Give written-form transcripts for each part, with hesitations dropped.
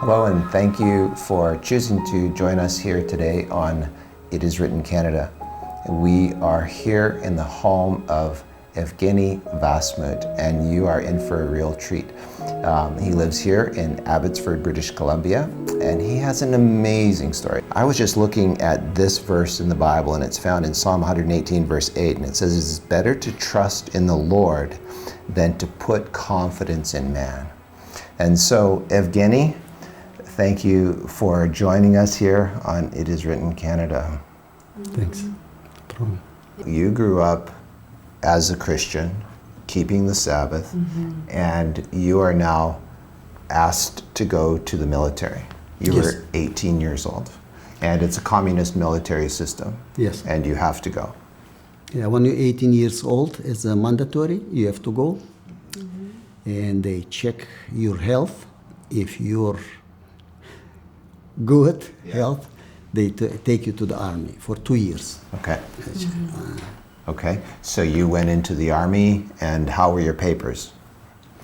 Hello, and thank you for choosing to join us here today on It Is Written Canada. We are here in the home of Yevgeniy Vasmout, and you are in for a real treat. He lives here in Abbotsford, British Columbia, and he has an amazing story. I was just looking at this verse in the Bible, and it's found in Psalm 118, verse 8, and it says, "It's better to trust in the Lord than to put confidence in man." And so, Yevgeniy, thank you for joining us here on It Is Written Canada. Thanks. You grew up as a Christian, keeping the Sabbath, and you are now asked to go to the military. You Yes. were 18 years old, and it's a communist military system. Yes. And you have to go. Yeah, when you're 18 years old, it's mandatory. You have to go, and they check your health. If you're good health, they take you to the army for 2 years. Okay. Okay. So you went into the army, and how were your papers?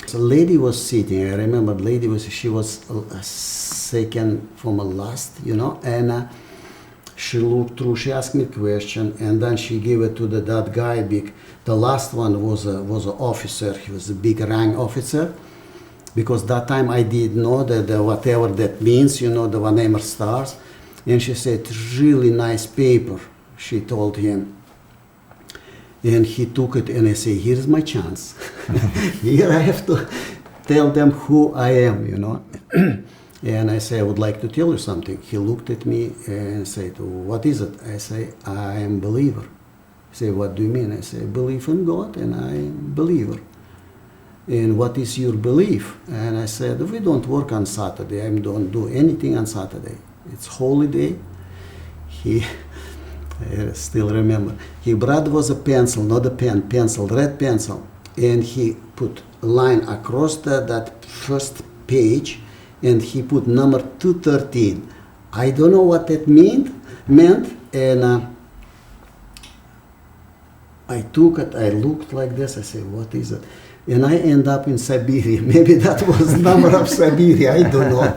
So lady was sitting. I remember she was second from a last, and she looked through. She asked me a question, and then she gave it to that guy. The last one was an officer. He was a big rank officer. Because that time I did know that whatever that means, the whatever stars. And she said, really nice paper, she told him. And he took it, and I say, here's my chance. Here I have to tell them who I am, And I say, I would like to tell you something. He looked at me and said, what is it? I say, I am a believer. He said, what do you mean? I say, I believe in God, and I am a believer. And what is your belief? And I said, we don't work on Saturday. I don't do anything on Saturday. It's holy day. I still remember. He brought was a pencil, not a pen, pencil, red pencil. And he put a line across that first page, and he put number 213. I don't know what that meant. And I took it, I looked like this. I said, what is it? And I end up in Siberia. Maybe that was the number of Siberia. I don't know.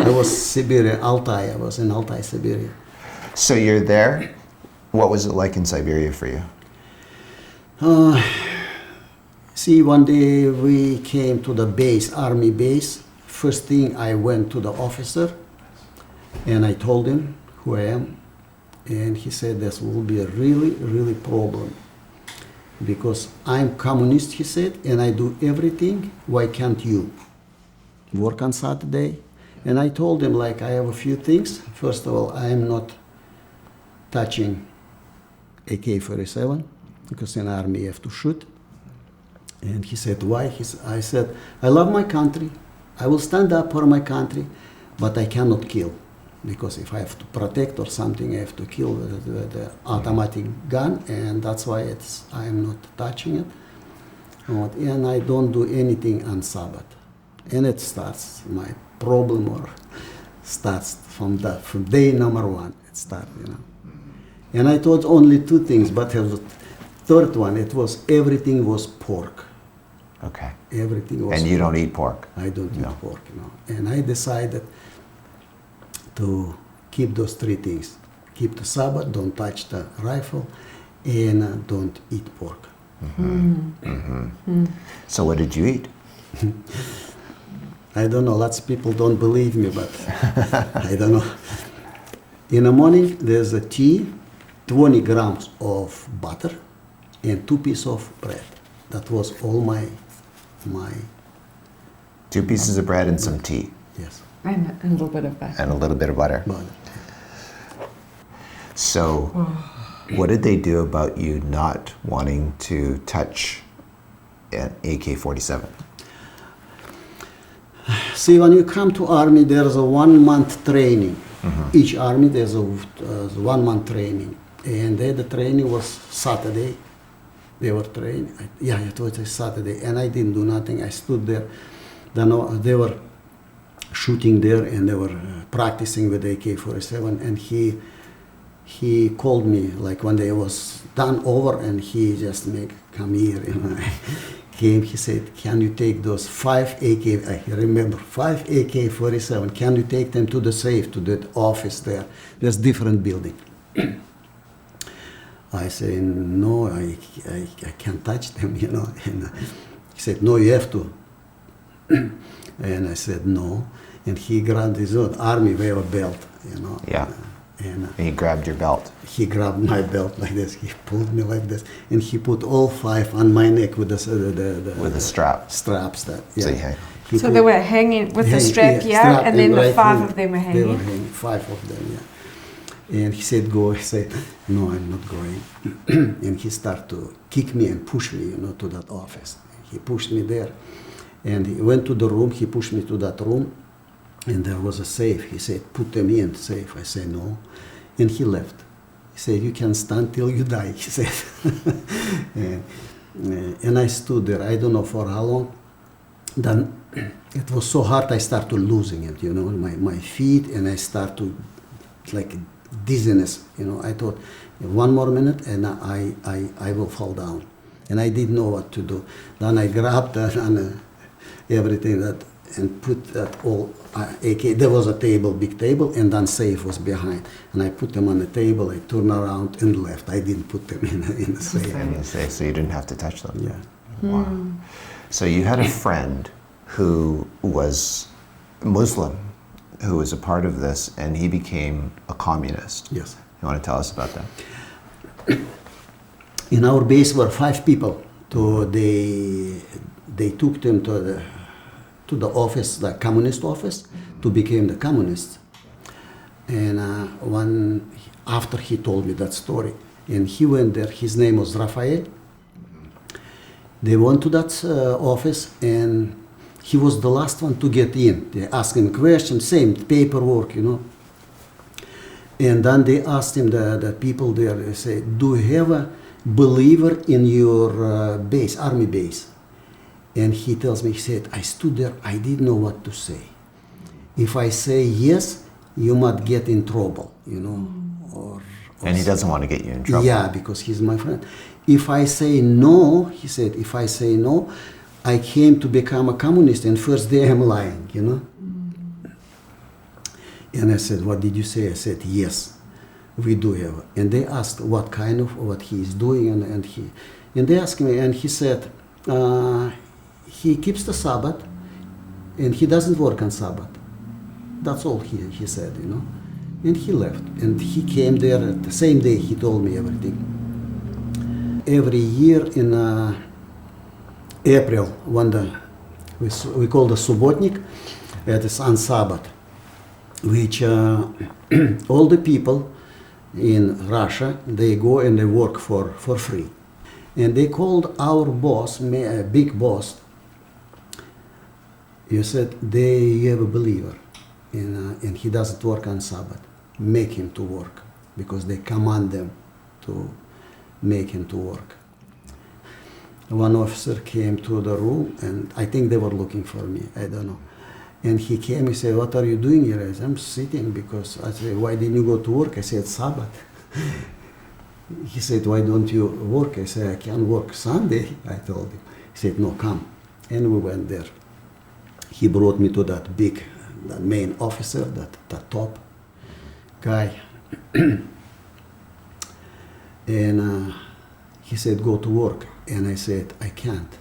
I was Siberia, Altai. I was in Altai, Siberia. So you're there. What was it like in Siberia for you? See, one day we came to the base, army base. First thing, I went to the officer, and I told him who I am. And he said, this will be a really, really problem. Because I'm communist, he said, and I do everything. Why can't you work on Saturday? And I told him, I have a few things. First of all, I am not touching AK-47, because in army you have to shoot. And he said, why? I said, I love my country. I will stand up for my country, but I cannot kill. Because if I have to protect or something, I have to kill with the automatic gun, and that's why I am not touching it. And I don't do anything on Sabbath. And it starts my problem or starts from day number one. It starts, you know. And I thought only two things, but the third one, it was everything was pork. Okay. Everything was. And you pork. don't eat pork? I don't No. eat pork, you know. And I decided to keep those three things: keep the Sabbath, don't touch the rifle, and don't eat pork. So what did you eat? I don't know. Lots of people don't believe me, but I don't know. In the morning, there's a tea, 20 grams of butter, and 2 pieces of bread. That was all my 2 pieces of bread and some tea. yes. And a little bit of butter. And a little bit of butter. Butter. So what did they do about you not wanting to touch an AK-47? See, when you come to army, there's a 1 month training. Each army, there's a 1 month training. And the training was Saturday. They were training. Yeah, it was a Saturday. And I didn't do nothing. I stood there. Then they were shooting there and they were practicing with AK-47. And he called me like when they was done over, and he just come here. You know. Came, he said, can you take those 5 AK, I remember, 5 AK-47, can you take them to the safe, to the office there? There's different building. I say, no, I can't touch them, you know. And he said, no, you have to. And I said, no. And he grabbed his own army wear belt, you know. Yeah. And And he grabbed your belt. he grabbed my belt like this. He pulled me like this, and he put all 5 on my neck with the With a strap. straps. That So yeah. you hang. He So put- they were hanging with the hang- strap here, strap and then the right 5 here. of them were They were hanging. hanging, 5 of them, yeah. And he said, go. I said, no, I'm not going. And he started to kick me and push me, you know, to that office. He pushed me there, and he went to the room. He pushed me to that room, and there was a safe. He said, put them in safe. I said, no. And he left. He said, you can stand till you die, he said. And I stood there, I don't know for how long. Then it was so hard, I started losing it, you know, my feet, and I start to, like dizziness, you know. I thought, 1 more minute and I will fall down. And I didn't know what to do. Then I grabbed that and everything that, and put that all AK. There was a table, big table, and then safe was behind. And I put them on the table. I turned around and left. I didn't put them in the safe. And you say, so you didn't have to touch them. Yeah. Wow. So you had a friend who was Muslim, who was a part of this, and he became a communist. Yes. You want to tell us about that? In our base were 5 people. So they took them to the office, the communist office, to become the communists. And after he told me that story, and he went there, his name was Raphael. They went to that office, and he was the last one to get in. They asked him questions, same paperwork, you know. And then they asked him, the people there, they say, do you have a believer in your base, army base? And he tells me, he said, I stood there, I didn't know what to say. If I say yes, you might get in trouble, you know. Or And he doesn't want to get you in trouble. yeah, because he's my friend. If I say no, he said, if I say no, I came to become a communist, and first day I'm lying, you know. And I said, what did you say? I said, yes, we do have. And they asked what kind of, what he is doing, and they asked me, and he said, he keeps the Sabbath, and he doesn't work on Sabbath. That's all he said, you know. And he left, and he came there the same day. He told me everything. Every year in April, when we call the Subotnik, it is on Sabbath, which all the people in Russia, they go and they work for free. And they called our boss, big boss. He said, you have a believer, and he doesn't work on Sabbath. Make him to work, because they command them to make him to work. One officer came to the room, and I think they were looking for me, I don't know. And he came, he said, what are you doing here? I said, I'm sitting because I said, why didn't you go to work? I said, Sabbath. He said, why don't you work? I said, I can't work Sunday, I told him. He said, no, come. And we went there. He brought me to that main officer, that top guy. And he said, go to work. And I said, I can't.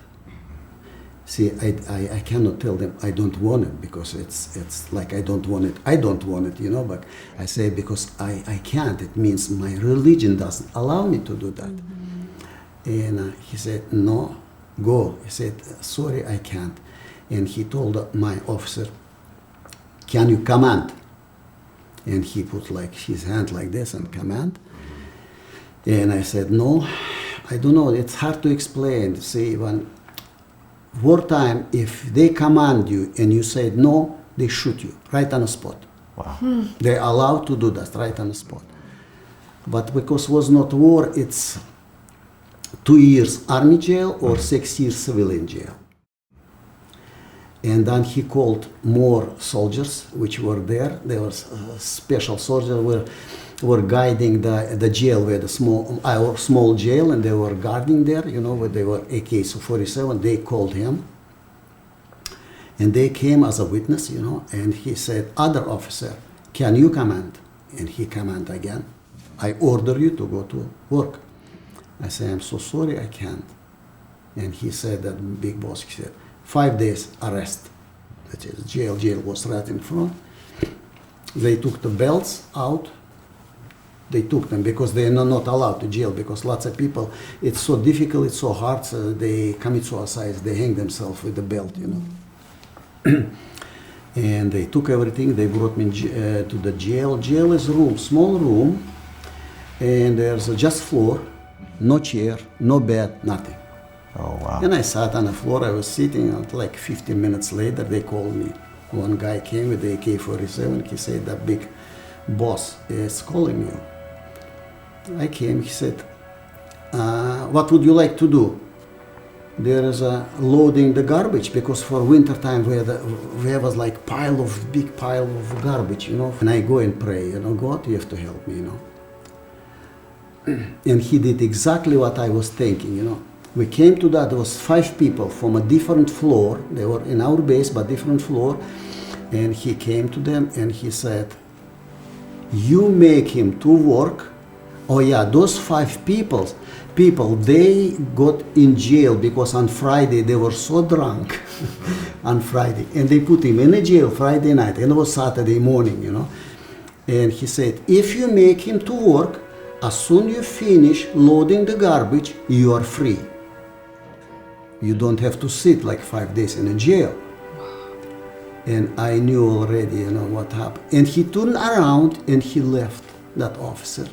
See, I cannot tell them I don't want it because it's like I don't want it, you know, but I say because I can't. It means my religion doesn't allow me to do that. And he said, no, go. He said, sorry, I can't. And he told my officer, can you command? And he put like his hand like this and command. And I said, no, I don't know. It's hard to explain. See, when wartime, if they command you and you say no, they shoot you right on the spot. Wow. They're allowed to do that right on the spot. But because it was not war, it's 2 years army jail or 6 years civilian jail. And then he called more soldiers which were there. There was special soldiers were guiding the jail with our small jail, and they were guarding there, you know, where they were AK-47. They called him, and they came as a witness, you know, and he said, other officer, can you command? And he commanded again, I order you to go to work. I said, I'm so sorry, I can't. And he said, that big boss, he said, 5 days arrest. That is, jail was right in front. They took the belts out. They took them because they are not allowed to jail because lots of people, it's so difficult, it's so hard, so they commit suicide, they hang themselves with the belt, you know. And they took everything, they brought me to the jail. Jail is a room, small room, and there's just floor, no chair, no bed, nothing. Oh, wow. And I sat on the floor, I was sitting, and like 15 minutes later, they called me. One guy came with the AK-47, he said, that big boss is calling you. I came, he said, what would you like to do? There is loading the garbage, because for winter time we have like big pile of garbage, you know. And I go and pray, you know, God, you have to help me, you know. And he did exactly what I was thinking, you know. We came to that, there was 5 people from a different floor. They were in our base, but different floor. And he came to them and he said, you make him to work. Oh yeah, those 5 people, they got in jail because on Friday they were so drunk on Friday. And they put him in a jail Friday night, and it was Saturday morning, you know. And he said, if you make him to work, as soon as you finish loading the garbage, you are free. You don't have to sit like 5 days in a jail. And I knew already, you know, what happened. And he turned around and he left, that officer.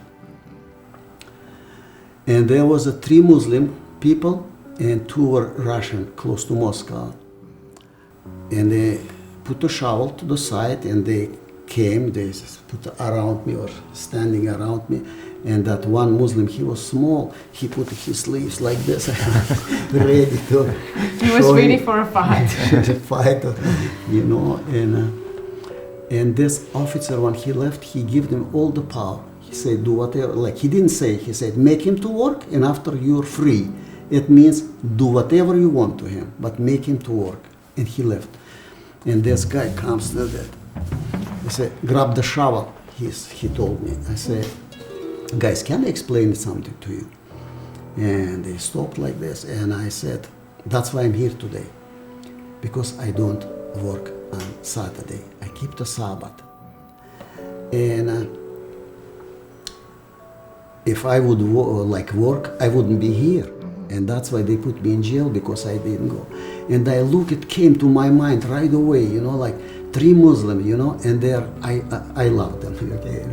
And there was 3 Muslim people and 2 were Russian, close to Moscow. And they put a shovel to the side and they came, they put around me or standing around me. And that one Muslim, he was small, he put his sleeves like this, ready to He was ready for a fight. fight, you know. And this officer, when he left, he gave them all the power. He said, do whatever, like he didn't say, he said, make him to work, and after you're free. It means do whatever you want to him, but make him to work. And he left. And this guy comes to that. He said, grab the shovel, he told me. I said, guys, can I explain something to you? And they stopped like this, and I said, that's why I'm here today, because I don't work on Saturday. I keep the Sabbath. And if I would work, I wouldn't be here. And that's why they put me in jail, because I didn't go. And it came to my mind right away, you know, like 3 Muslims, you know, and I love them, okay?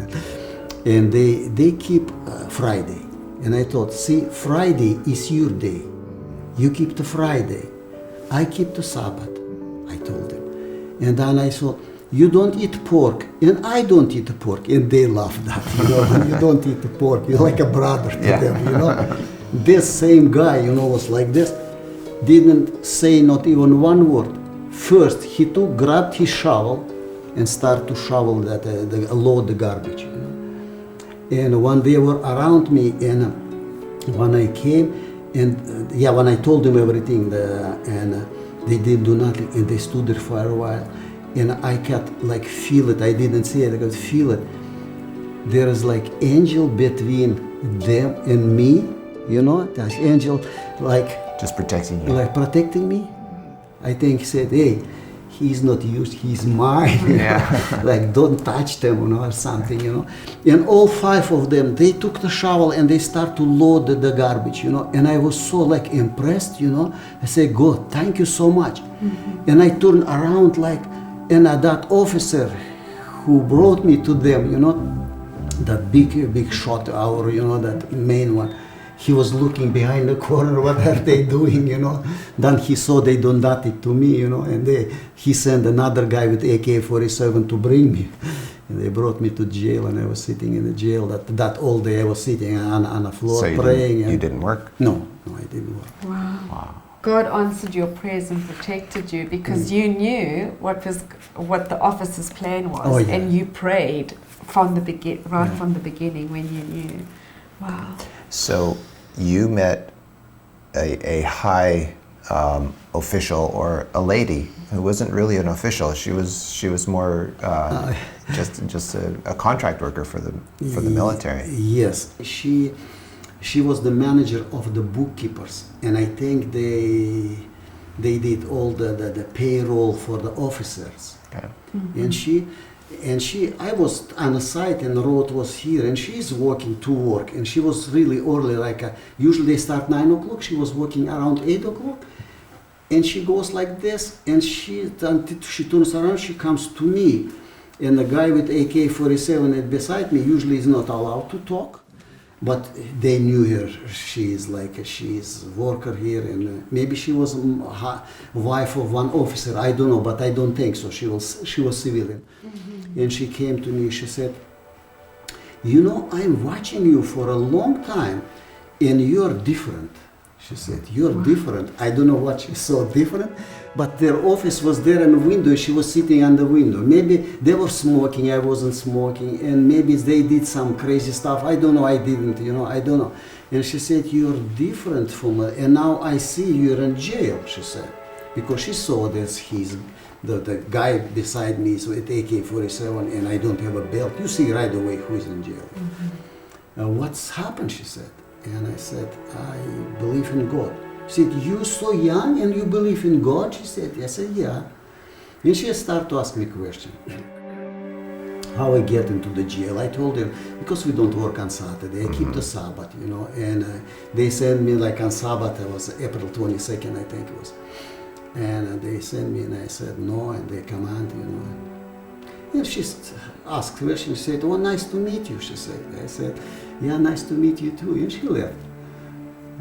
And they keep Friday. And I thought, see, Friday is your day. You keep the Friday. I keep the Sabbath, I told them. And then I saw, you don't eat pork, and I don't eat pork. And they laughed at that, you know, you don't eat the pork. You're like a brother to them, you know. This same guy, you know, was like this. Didn't say not even one word. First, he grabbed his shovel and started to shovel load the garbage. And when they were around me, and when I came, and when I told them everything, they didn't do nothing, and they stood there for a while, and I could like feel it. I didn't see it, I could feel it. There is like angel between them and me, that angel like just protecting you. Like protecting me. I think he said, hey, he's not used, he's mine. Yeah. Like don't touch them, or something, And all 5 of them, they took the shovel and they start to load the garbage, And I was so like impressed, I said, God, thank you so much. Mm-hmm. And I turned around and that officer who brought me to them, that big shot, that main one, he was looking behind the corner, what are they doing, Then he saw they done that it to me, and he sent another guy with AK-47 to bring me. And they brought me to jail, and I was sitting in the jail that all day. I was sitting on the floor praying. You didn't work? No, I didn't work. Wow. God answered your prayers and protected you because you knew what the officer's plan was, and you prayed from the beginning when you knew. Wow. So you met a high official, or a lady who wasn't really an official. She was more just a contract worker for the military. Yes, she was the manager of the bookkeepers, and I think they did all the payroll for the officers. Okay. Mm-hmm. And I was on the site, and the road was here, and she's walking to work, and she was really early, usually they start 9 o'clock, she was working around 8 o'clock, and she goes like this, and she turns around, she comes to me, and the guy with AK-47 beside me usually is not allowed to talk, but they knew her, she's worker here, and maybe she was wife of one officer, I don't know, but I don't think so, she was civilian. Mm-hmm. And she came to me, she said, I'm watching you for a long time, and you're different. She said, you're different. I don't know what she saw different, but their office was there in the window, she was sitting on the window. Maybe they were smoking, I wasn't smoking, and maybe they did some crazy stuff. I don't know, I didn't, I don't know. And she said, you're different from her, and now I see you're in jail, she said. Because she saw that the guy beside me is with AK-47, and I don't have a belt. You see right away who's in jail. Mm-hmm. What's happened, she said. And I said, I believe in God. She said, you're so young and you believe in God? She said, I said, yeah. And she started to ask me questions. How I get into the jail? I told her, because we don't work on Saturday, I keep the Sabbath, and they sent me on Sabbath, it was April 22nd, I think it was. And they sent me, and I said no, and they command, And she asked questions. She said, oh, nice to meet you, she said. I said, yeah, nice to meet you too. And she left,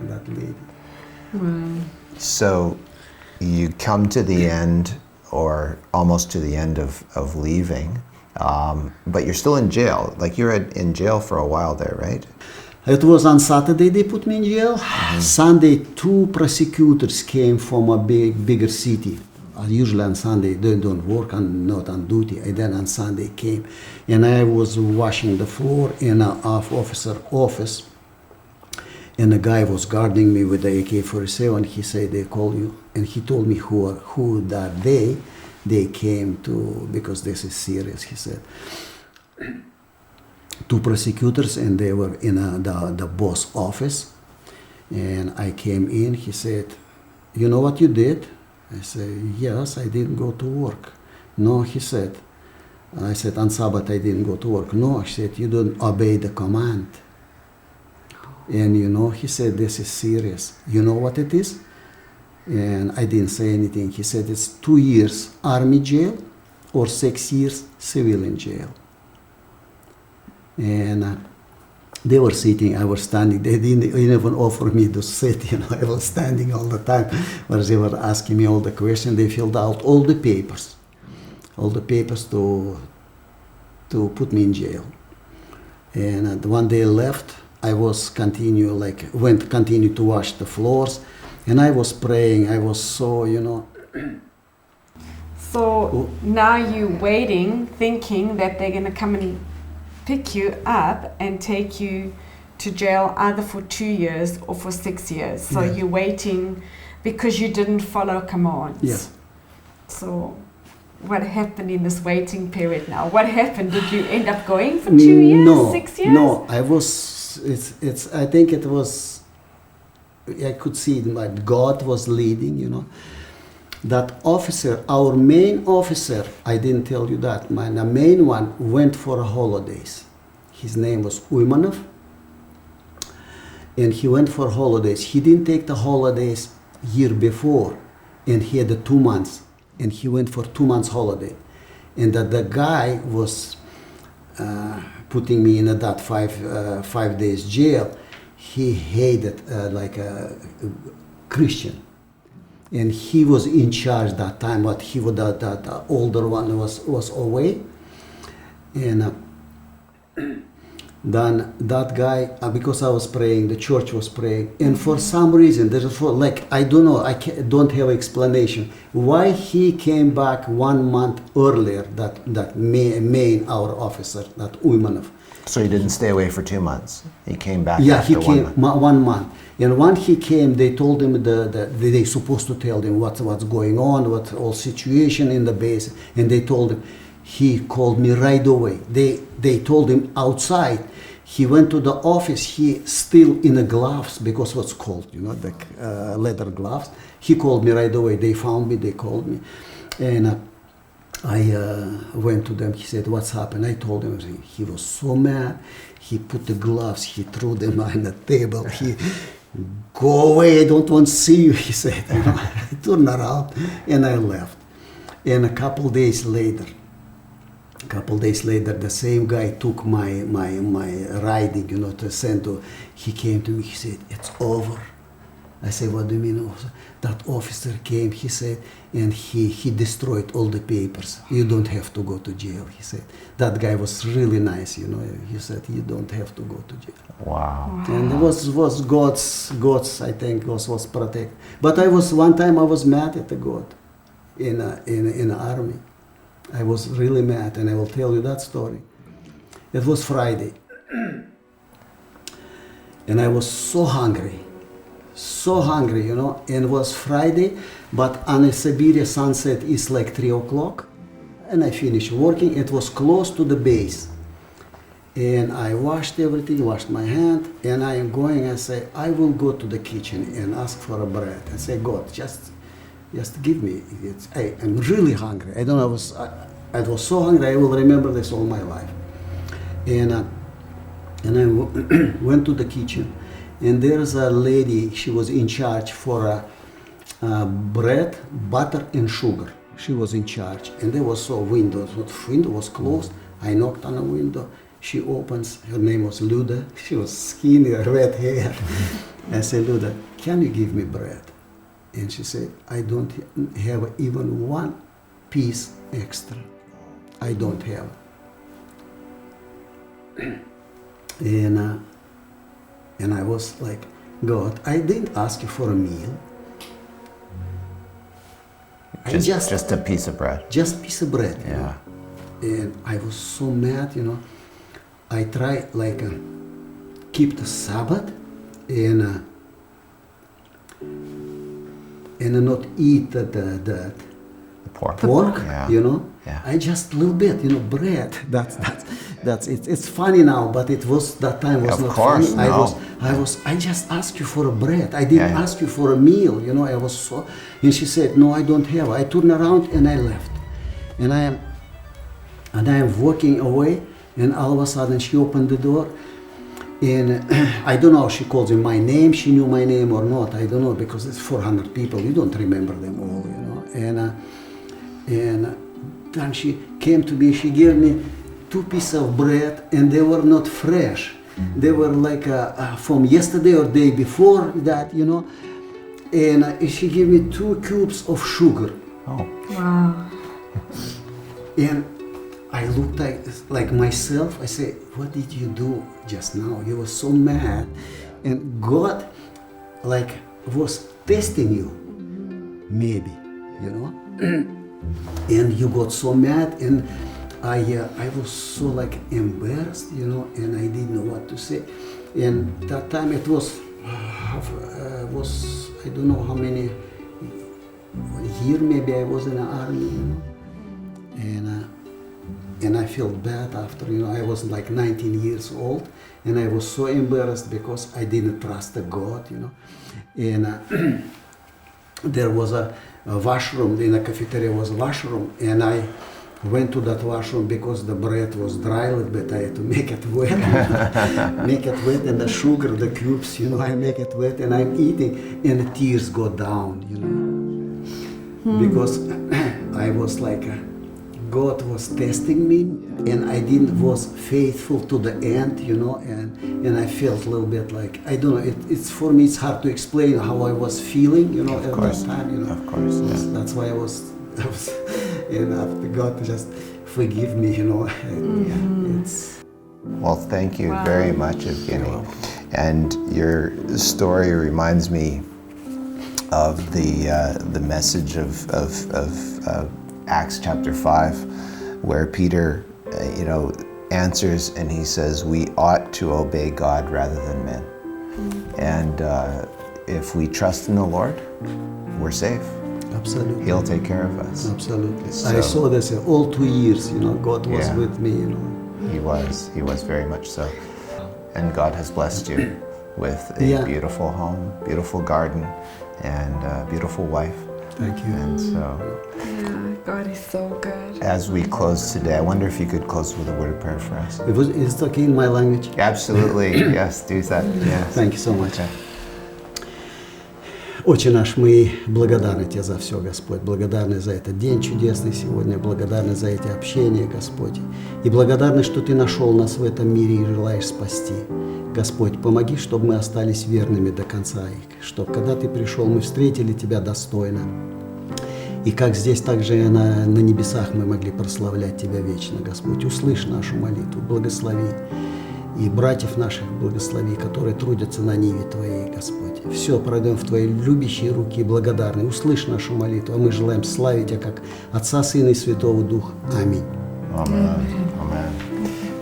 that lady. So you come to the end, or almost to the end of leaving, but you're still in jail. You're in jail for a while there, right? It was on Saturday they put me in jail. Mm-hmm. Sunday, 2 prosecutors came from a bigger city. Usually on Sunday they don't work, not on duty. And then on Sunday came, and I was washing the floor in an officer office, and the guy was guarding me with the AK-47. He said, they call you, and he told me who that day they came to, because this is serious, he said. 2 prosecutors, and they were in the boss office, and I came in. He said, you know what you did? I said, yes, I didn't go to work. No, he said. I said, on Sabbath I didn't go to work. No, he said, you don't obey the command. And he said, this is serious. You know what it is? And I didn't say anything. He said, it's 2 years army jail or 6 years civilian jail. And they were sitting, I was standing. They didn't even offer me to sit, I was standing all the time. But they were asking me all the questions. They filled out all the papers to put me in jail. And when they left, I was continue to wash the floors, and I was praying. I was so, So now you're waiting, thinking that they're going to come and pick you up and take you to jail either for 2 years or for 6 years. So Yes. you're waiting because you didn't follow commands. Yes. So what happened in this waiting period now? What happened? Did you end up going for 2 years, No, 6 years? no. I was. It's. I think it was. I could see that God was leading. You know, that officer, our main officer. I didn't tell you that. The main one went for holidays. His name was Uymanov, and he went for holidays. He didn't take the holidays year before, and he had the 2 months. And he went for 2 months holiday, and that the guy was putting me in that 5 days jail. He hated like a Christian, and he was in charge that time. But he was that older one was away, and then that guy, because I was praying, the church was praying, and for some reason, like I don't know, don't have explanation why he came back 1 month earlier. That main our officer, that Uymanov. So he didn't stay away for 2 months. He came back. Yeah, after he came 1 month. 1 month, and when he came, they told him they supposed to tell him what's going on, what all situation in the base, and they told him. He called me right away. They told him outside. He went to the office. He still in the gloves because what's called, you know, the leather gloves. He called me right away. They found me. They called me, and I went to them. He said, "What's happened?" I told him. He was so mad. He put the gloves. He threw them on the table. He, "Go away! I don't want to see you," he said. You know, I turned around and I left. And a couple days later, the same guy took my riding, you know, to send to. He came to me. He said, "It's over." I said, "What do you mean, officer?" That officer came. He said, and he destroyed all the papers. "You don't have to go to jail," he said. That guy was really nice, you know. He said, "You don't have to go to jail." Wow. And it was God's. I think was protect. But one time I was mad at the God in the army. I was really mad, and I will tell you that story. It was Friday, and I was so hungry, you know. And it was Friday, but on a Siberia sunset is like 3 o'clock, and I finished working. It was close to the base, and I washed everything, washed my hand, and I am going. I say, I will go to the kitchen and ask for a bread. I say, God, just give me. I'm really hungry. I don't know. I was so hungry. I will remember this all my life. And I went to the kitchen, and there's a lady. She was in charge for bread, butter, and sugar. She was in charge, and there was a window. The window was closed. I knocked on the window. She opens. Her name was Luda. She was skinny, red hair. I said, "Luda, can you give me bread?" And she said, "I don't have even one piece extra. I don't have." And I was like, "God, I didn't ask you for a meal. Just a piece of bread. Just piece of bread." You Yeah. know? And I was so mad, you know. I tried like keep the Sabbath and not eat the pork, Yeah. you know. Yeah. I just a little bit, you know, bread. That's it. It's funny now, but it was that time was Of not course, funny. no. I just asked you for a bread. I didn't ask you for a meal, you know. I was so, and she said, "No, I don't have." I turned around and I left, and I am walking away, and all of a sudden she opened the door. And I don't know if she calls him my name, she knew my name or not, I don't know, because it's 400 people, you don't remember them all, you know. And then she came to me, she gave me 2 pieces of bread, and they were not fresh. They were like from yesterday or day before that, you know. And she gave me 2 cubes of sugar. Oh. Wow. And I looked like myself. I said, "What did you do just now? You were so mad." And God like was testing you, maybe, you know. and you got so mad, and I was so like embarrassed, you know, and I didn't know what to say. And that time it was I don't know how many year maybe I was in the army, you know, and I felt bad after, you know, I was like 19 years old, and I was so embarrassed because I didn't trust the God, you know, and there was a washroom in the cafeteria was a washroom, and I went to that washroom because the bread was dry a little bit. I had to make it wet, make it wet, and the sugar, the cubes, you know, I make it wet, and I'm eating, and the tears go down, you know, because I was like, God was testing me, and I was faithful to the end, you know, and I felt a little bit like, I don't know, it's for me, it's hard to explain how I was feeling, you know, at that time, you know. Of course, yes. That's why I was and after God just forgive me, you know. Well, thank you very much, Yevgeniy. And your story reminds me of the message of Acts chapter 5, where Peter, you know, answers and he says, we ought to obey God rather than men. And if we trust in the Lord, we're safe. Absolutely. He'll take care of us. Absolutely. So, I saw this all 2 years, you know, God was with me, you know. He was very much so. And God has blessed you with a beautiful home, beautiful garden, and a beautiful wife. Thank you. And so, God is so good. as we close today, I wonder if you could close with a word of prayer for us. Is it okay in my language? Absolutely. Yes, do that. Yes. Thank you so much. Отче наш, мы благодарны Тебе за все, Господь, благодарны за этот день чудесный сегодня, благодарны за эти общения, Господь, и благодарны, что Ты нашел нас в этом мире и желаешь спасти. Господь, помоги, чтобы мы остались верными до конца, чтобы когда Ты пришел, мы встретили Тебя достойно. И как здесь, так же и на небесах мы могли прославлять Тебя вечно, Господь. Услышь нашу молитву, благослови. И братьев наших благослови, которые трудятся на ниве Твоей, Господь. Все пройдем в Твои любящие руки, благодарны. Услышь нашу молитву, а мы желаем славить Тебя как Отца, Сына и Святого Духа. Аминь. Amen. Amen.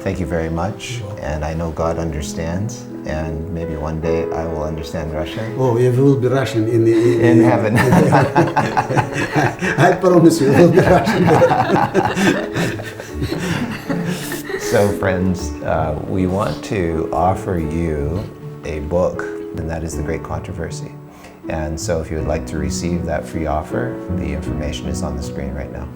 Thank you very much. And I know God understands. And maybe one day I will understand Russian. Oh, you will be Russian in heaven. I promise you will be Russian. So friends, we want to offer you a book, and that is The Great Controversy. And so if you would like to receive that free offer, the information is on the screen right now.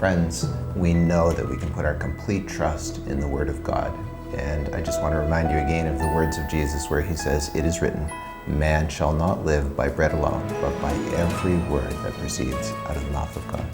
Friends, we know that we can put our complete trust in the Word of God. And I just want to remind you again of the words of Jesus where He says, "It is written, man shall not live by bread alone, but by every word that proceeds out of the mouth of God."